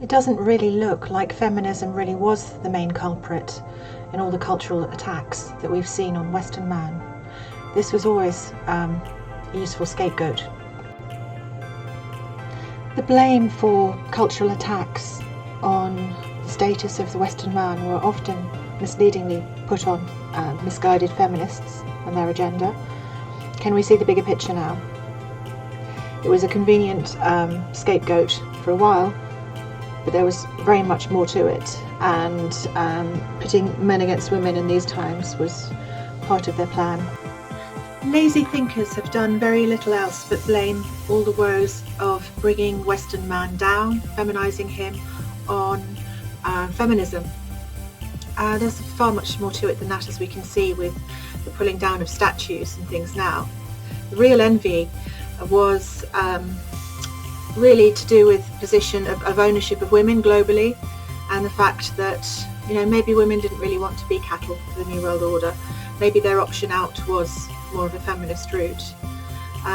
It doesn't really look like feminism really was the main culprit in all the cultural attacks that we've seen on Western man. This was always a useful scapegoat. The blame for cultural attacks on the status of the Western man were often misleadingly put on misguided feminists and their agenda. Can we see the bigger picture now? It was a convenient scapegoat for a while, but there was very much more to it, and pitting men against women in these times was part of their plan. Lazy thinkers have done very little else but blame all the woes of bringing Western man down, feminising him, on feminism. There's far much more to it than that, as we can see with the pulling down of statues and things now. The real envy was really to do with position of ownership of women globally, and the fact that maybe women didn't really want to be cattle for the New World Order. Maybe their option out was more of a feminist route,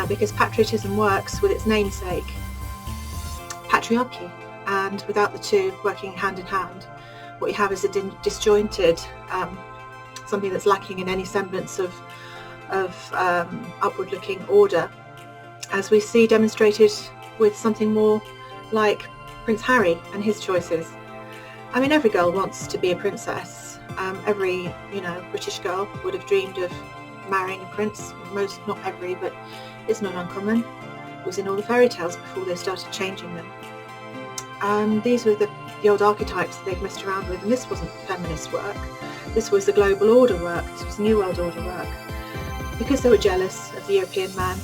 because patriotism works with its namesake, patriarchy, and without the two working hand in hand, what you have is a disjointed, something that's lacking in any semblance of upward-looking order, as we see demonstrated with something more like Prince Harry and his choices. I mean, every girl wants to be a princess. Every British girl would have dreamed of marrying a prince. Not every, but it's not uncommon. It was in all the fairy tales before they started changing them. These were the old archetypes that they'd messed around with, and this wasn't feminist work. This was the global order work. This was New World Order work, because they were jealous of the European man,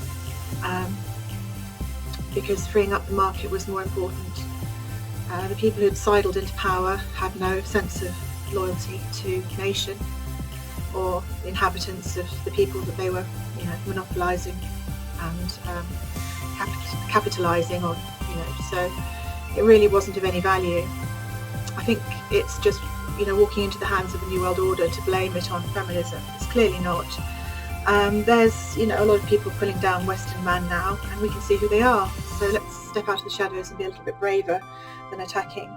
because freeing up the market was more important. The people who'd sidled into power had no sense of loyalty to nation or the inhabitants of the people that they were monopolising and capitalising on. So it really wasn't of any value. I think it's just walking into the hands of the New World Order to blame it on feminism. It's clearly not. There's a lot of people pulling down Western man now, and we can see who they are. So let's step out of the shadows and be a little bit braver than attacking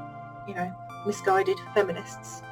misguided feminists.